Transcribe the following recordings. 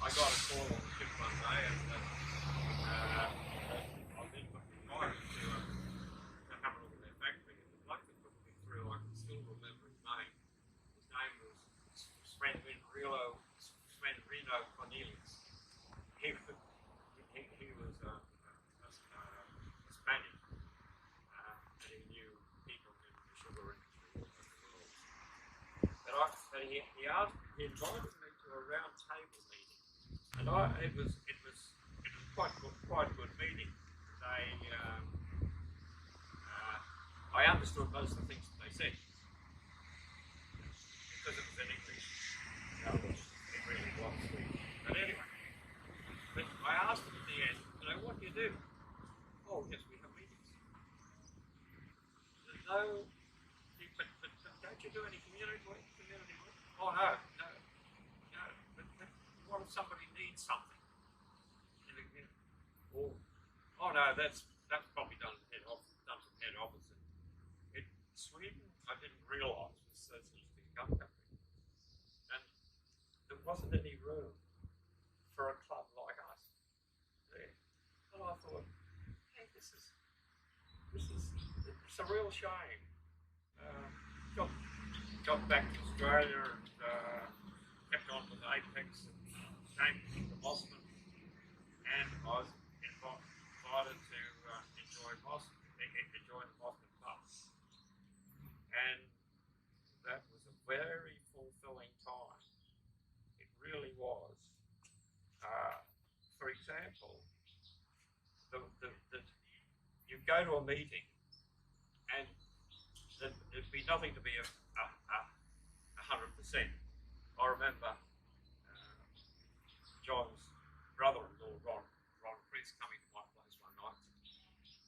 I got a call on the ship one day, and I've been invited to have a look at their factory. And the bloke that put me through, I can still remember his name. His name was Sven Reno Cornelius. He was a Spaniard, and he knew people in the sugar industry all over the world. But he invited me to a round table meeting, and it was quite a good meeting. I understood most of the things that they said because it was in English. It really was sweet. But anyway, I asked them at the end, what do you do? Oh yes, we have meetings. There's no, but don't you do any community work? Oh no. But what if somebody needs something? Oh no, that's probably done from head office. In Sweden, I didn't realise was such a young country, and there wasn't any room for a club like us there. And I thought, hey, it's a real shame. Got back to Australia and kept on with Apex and came to Boston, and I was invited to join the Boston Club, and that was a very fulfilling time. It really was. For example, you go to a meeting, and there'd be nothing to be 100%. I remember John's brother-in-law, Ron Chris, coming to my place one night.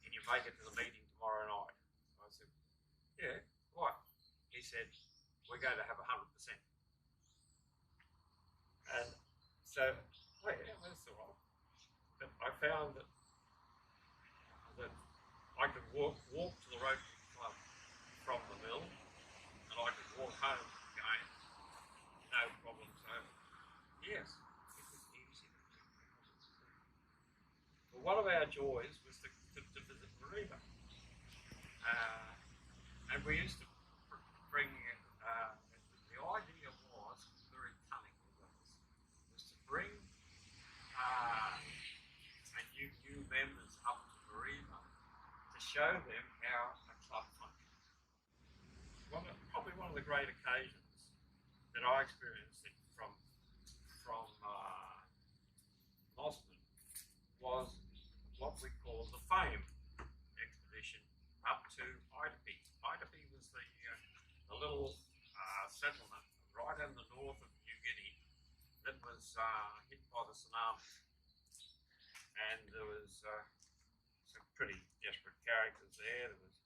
Can you make it to the meeting tomorrow night? I said, yeah, why? He said, we're going to have 100%. And so, oh yeah, that's all right. But I found that I could walk to the Rotary Club from the mill, and I could walk home again, no problem. So, yes, it was easy. But one of our joys was to visit Maria. And we used to bring, the idea was very cunning with us, was to bring new members up to Maria to show them how a club functions. Probably one of the great occasions that I experienced from Boston was what we call the Fame expedition up to Itapi. Itapi was the little settlement right in the north of New Guinea that was hit by the tsunami. And there was some pretty desperate characters there. There was a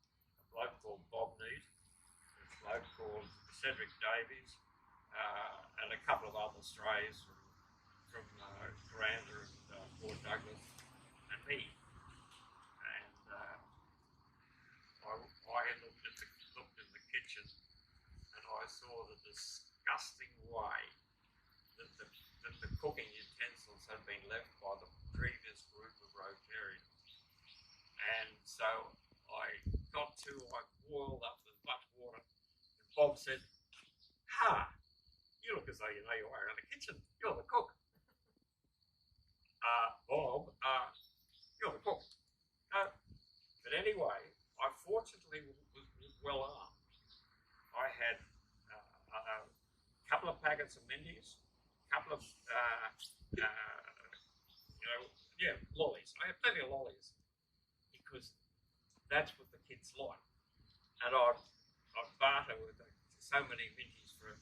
bloke called Bob Neat, a bloke called Cedric Davies, and a couple of other strays from Granda and Port Douglas and me. And I looked in the kitchen, and I saw the disgusting way that the cooking utensils had been left by the previous group of Rotarians. And so I boiled up as much water, and Bob said, you look as though you know your way around the kitchen. You're the cook. Bob, you're the cook. But anyway, I fortunately was well armed. I had a couple of packets of Mindy's, a couple of lollies. I had plenty of lollies because that's what the kids like. And I'd barter with so many Mindy's for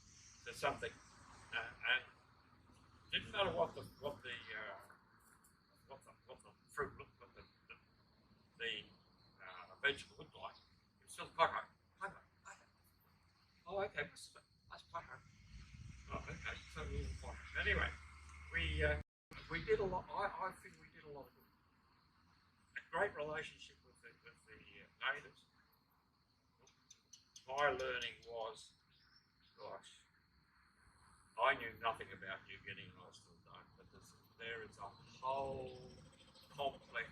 something, and didn't matter what the fruit looked, the vegetable looked like. It was still potato. Oh, okay, that's potato. Oh, okay, so anyway, we did a lot. I think we did a lot of good. A great relationship with the natives. My learning was, gosh, I knew nothing about New Guinea, and I still don't. But there is a whole complex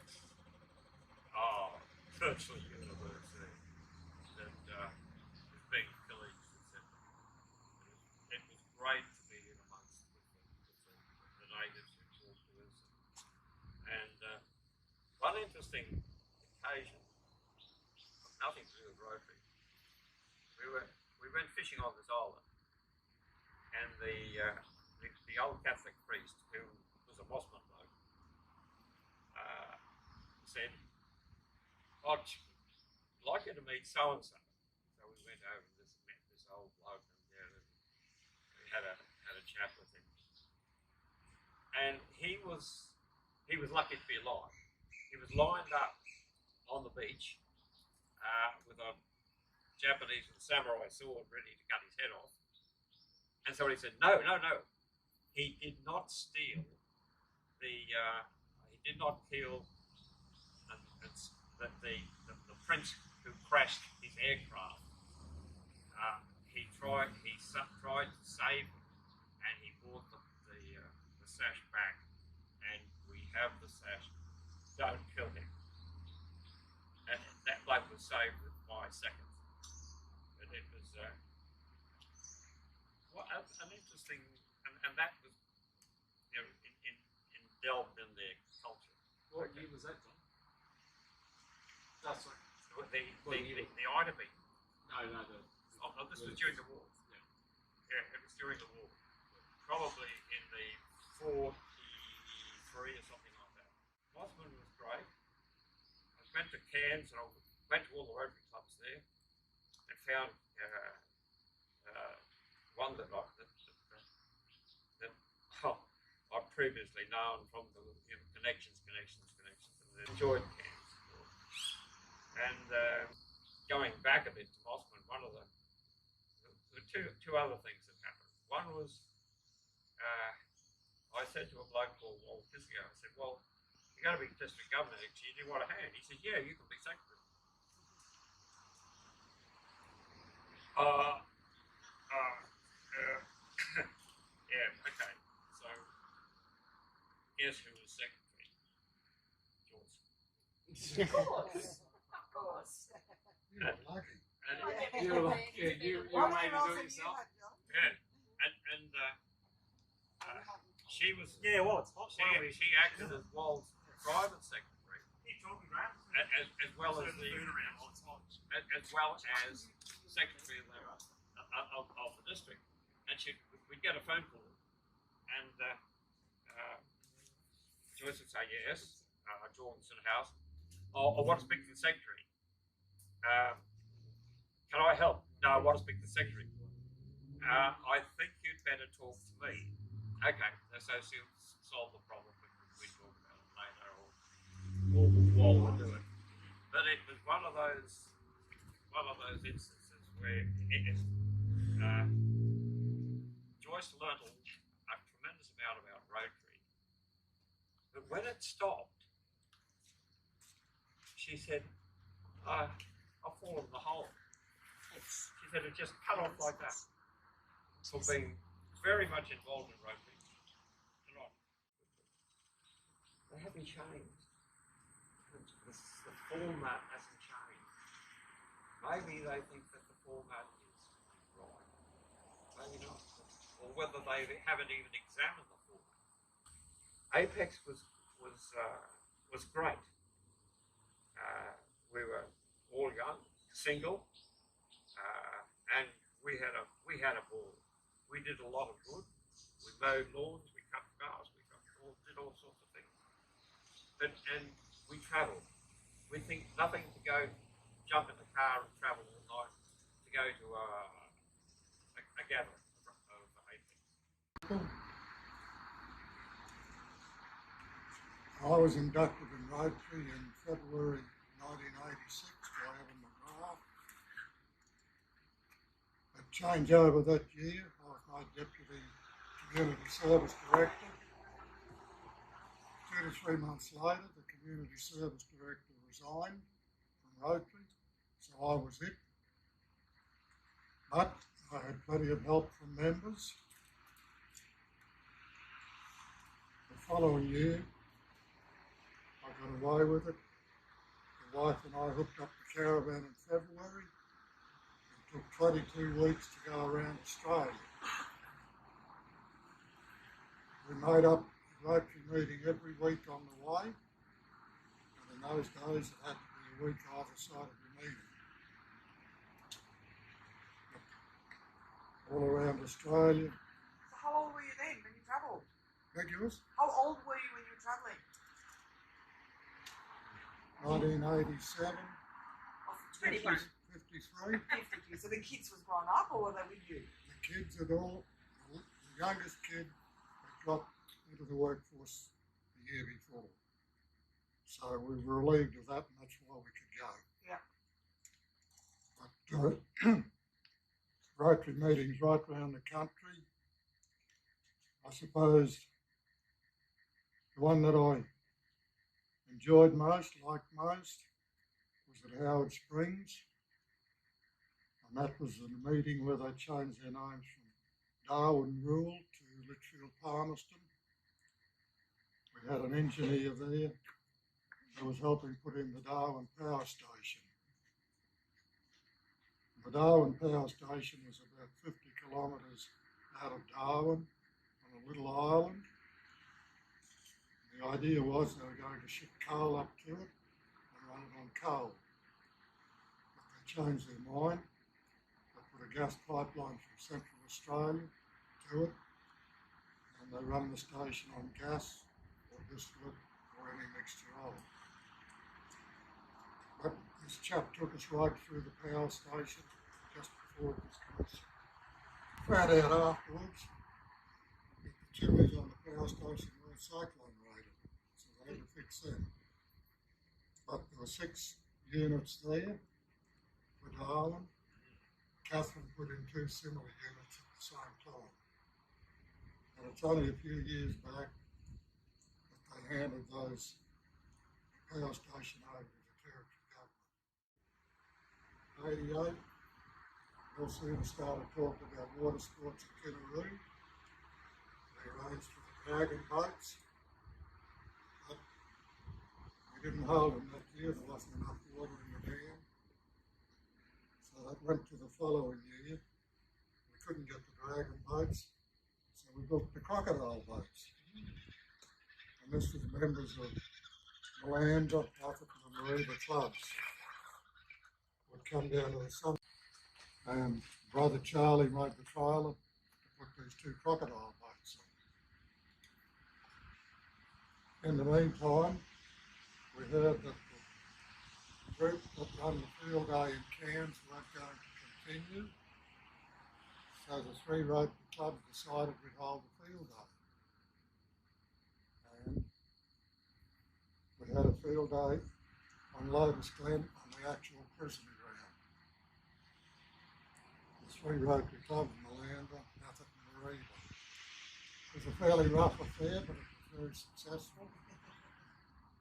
virtual university that is being pillaged, etc. It was great to be in amongst the natives who talked to us. And one interesting occasion, nothing to do with Rotary, we went fishing on this island, and the old Catholic priest, who was a Mossman bloke, said, "I'd like you to meet so and so." So we went over and met this old bloke, and we had a chat with him. And he was lucky to be alive. He was lined up on the beach with a Japanese and samurai sword ready to cut his head off. And somebody said, "No, no, no. He did not steal he did not kill the prince who crashed his aircraft. He tried to save him, and he brought the sash back, and we have the sash. Don't kill him." And that bloke was saved with 5 seconds. But it was an interesting, and that was, you know, delved in their culture. What year was that, John? That's right. The Ida beat. No. This was during the war. Yeah, it was during the war. Probably in the 43 or something like that. Mossman was great. I went to Cairns and I went to all the Rotary clubs there and found one that I'd previously known from the connections, and enjoyed Cairns. And going back a bit to Mossman, one of the two other things that happened. One was I said to a bloke called Walt Kisio, I said, "Well, you're going to be district governor next year, do you want a hand?" He said, "Yeah, you can be secretary." Yeah, okay. So, guess who was secretary? Jorgenson. Of course. You were lucky. You were lucky. You made it do it yourself. Yeah, and she was. Yeah, well, it's hot. She acted as Walt's private secretary, He told me, Graeme. as well as secretary of the district. And we'd get a phone call, and Joyce would say, "Yes, Jorgenson House. I want to speak to the secretary. Can I help? No, I want to speak to the secretary. I think you'd better talk to me." Okay, so she'll solve the problem. We talk about it later, or while we're doing it. But it was one of those instances where Joyce learned a tremendous amount about Rotary. But when it stopped, she said, "I've fallen in the hole." She said it just cut off like that from being very much involved in Rotary to not. They haven't changed. The format hasn't changed. Maybe they think that the format is right. Maybe not. Or whether they haven't even examined the format. Apex was great. We were all young, single, and we had a ball. We did a lot of good. We mowed lawns, we cut grass, did all sorts of things. And we travelled. We think nothing to go jump in the car and travel all night to go to a gathering of Apex. I was inducted in Rotary in February 1986 by Evan McGrath. At changeover that year, I was made Deputy Community Service Director. 2 to 3 months later, the Community Service Director resigned from Rotary, so I was it. But I had plenty of help from members. The following year, I got away with it. The wife and I hooked up the caravan in February. It took 22 weeks to go around Australia. We made up a Rotary meeting every week on the way, and in those days it had to be a week either side of the meeting. All around Australia. So how old were you then when you travelled? Regulars, How old were you when you were travelling? 1987, Oh, 21. 53. 52. So the kids was grown up, or were they with you? The kids had all, the youngest kid had got into the workforce the year before. So we were relieved of that, and that's why we could go. Yeah. But Rotary meetings right around the country. I suppose the one that I enjoyed most, liked most, was at Howard Springs. And that was a meeting where they changed their names from Darwin Rural to Litchfield Palmerston. We had an engineer there that was helping put in the Darwin Power Station. The Darwin Power Station was about 50 kilometres out of Darwin on a little island. The idea was they were going to ship coal up to it and run it on coal. But they changed their mind. They put a gas pipeline from Central Australia to it, and they run the station on gas or distillate or any mixture of it. But this chap took us right through the power station just before it was commissioned. Found out afterwards that the chimneys on the power station were cyclone rated, so they had to fix them. But there were 6 units there for Darwin. Catherine put in 2 similar units at the same time. And it's only a few years back that they handed those power station over to the territory government. 88, we'll soon started talking about water sports at Kinaroo. They arranged for the dragon boats, but we didn't hold them that year. There wasn't enough water in the dam. So that went to the following year. We couldn't get the dragon boats, so we built the crocodile boats. And this was members of Malanda, Atherton and Mariba clubs would come down to the sun. And Brother Charlie made the trailer to put these 2 crocodile boats on. In the meantime, we heard that the group that run the field day in Cairns weren't going to continue. So the 3 Rotary clubs decided we'd hold the field day. And we had a field day on Lotus Glen on the actual prison ground. The 3 Rotary clubs, Malanda, Atherton and Mariba. It was a fairly rough affair, but it was very successful.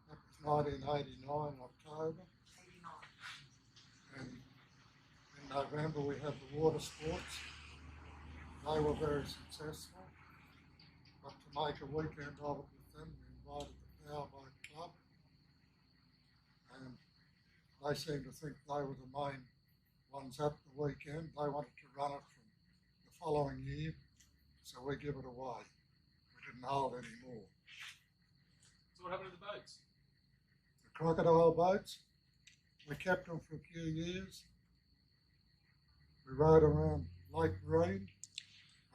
That was 1989, October. 89. And in November we had the water sports. They were very successful. But to make a weekend of it with them, we invited the Powerboat Club. And they seemed to think they were the main ones at the weekend. They wanted to run it from the following year, so we give it away. We didn't hold any more. So what happened to the boats? The crocodile boats, we kept them for a few years. We rode around Lake Marine.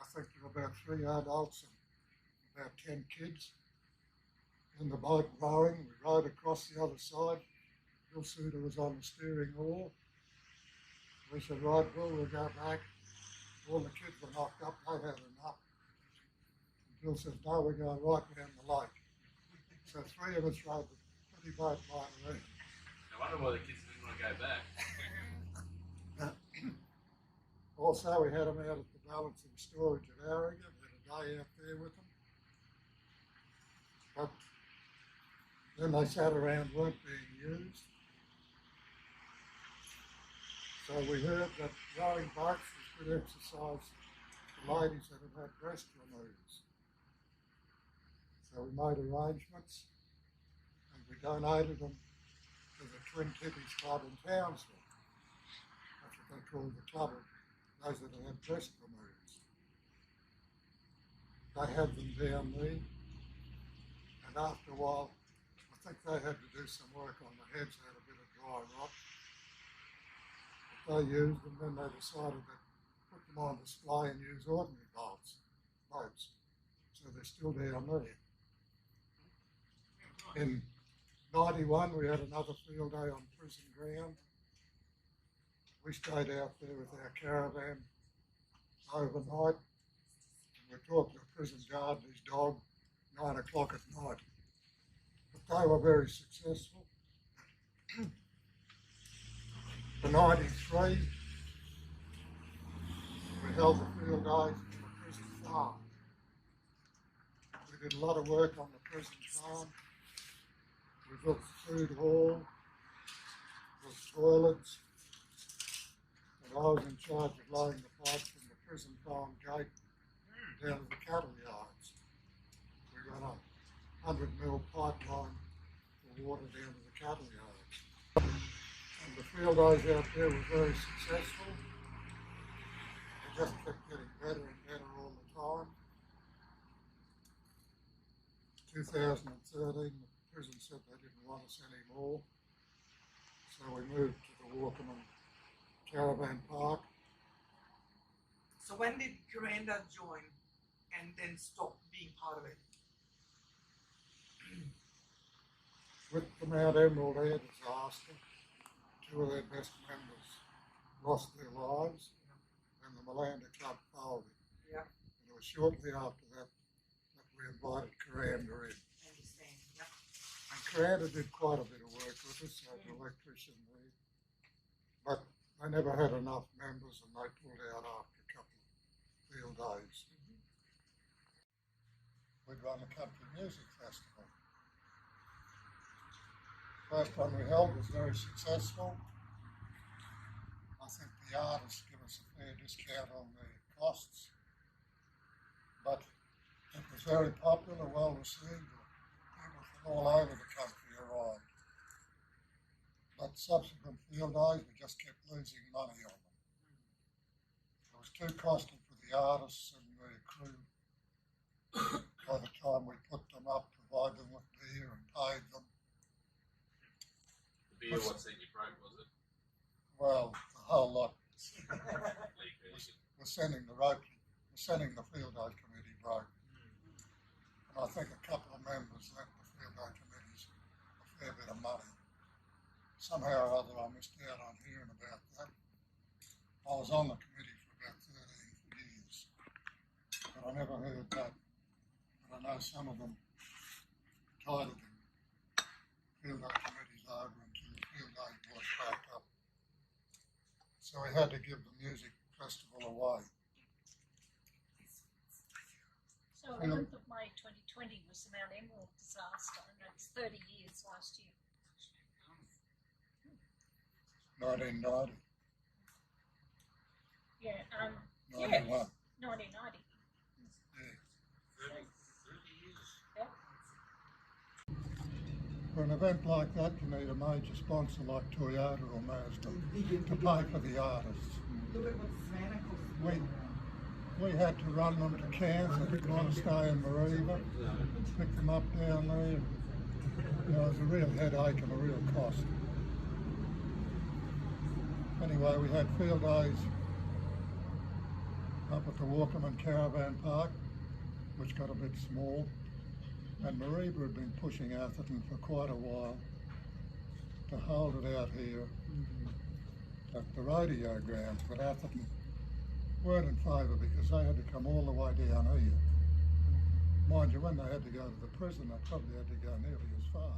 I think there were about 3 adults and about 10 kids in the boat rowing. We rode across the other side. Bill Suter was on the steering oar. We said, right, we'll go back. All the kids were knocked up, they had enough. And Bill said, no, we're going right down the lake. So 3 of us rode the pretty boat line around. I wonder why the kids didn't want to go back. Also, we had them out at the balancing storage at Harrigan. We had a day out there with them. But then they sat around, weren't being used. So we heard that rowing boats was good exercise for ladies that had had breast removals. So So we made arrangements and we donated them to the Twin Tippies Club in Townsville. That's what they call the club of those that have breast removals. They had them down there, and after a while, I think they had to do some work on the heads, they had a bit of dry rot. But they used them, then they decided to put them on display and use ordinary boats. So they're still down there. In 91, we had another field day on prison ground. We stayed out there with our caravan overnight. And we talked to a prison guard and his dog 9 o'clock at night. But they were very successful. In 93, we held the field days in the prison farm. We did a lot of work on the prison farm. We built the food hall, built toilets, and I was in charge of laying the pipe from the prison farm gate down to the cattle yards. We ran a 100 mil pipeline for water down to the cattle yards. And the field days out there were very successful. They just kept getting better and better all the time. 2013, the prison said they didn't want us anymore, so we moved to the Walkerman Caravan Park. So when did Graeme join and then stop being part of it? With the Mount Emerald Air disaster, 2 of their best members lost their lives, and the Malanda Club folded. Yeah. And it was shortly after that that we invited Graeme in. I understand. Yeah. And Graeme did quite a bit of work with us as an electrician there. But they never had enough members and they pulled out after a couple of field days. We'd run a country music festival. First one we held was very successful. I think the artists give us a fair discount on the costs. But it was very popular, well received. People from all over the country arrived. But subsequent field days, we just kept losing money on them. It was too costly for the artists and the crew. By the time we put them up, provide them with beer and paid them. The beer, what set you broke, was it? Well, the whole lot. We're sending the field day committee broke. And I think a couple of members lent the field day committees a fair bit of money. Somehow or other I missed out on hearing about that. I was on the committee for about 13 years, but I never heard that. But I know some of them tied the field day committees over until the field day was back up. So we had to give the music festival away. So 11th of May 2020 was the Mount Emerald disaster, and it's 30 years last year. 1990. Yeah, 91. 1990. Yeah. 30 years. Yep. For an event like that, you need a major sponsor like Toyota or Mazda to pay for the artists. Look at what Franticals We had to run them to Kansas, Monastery and Mariva, pick them up down there. You know, it was a real headache and a real cost. Anyway, we had field days up at the Walkerman Caravan Park, which got a bit small, and Mariva had been pushing Atherton for quite a while to hold it out here at the rodeo grounds, but Atherton weren't in favour because they had to come all the way down here. Mind you, when they had to go to the prison, they probably had to go nearly as far.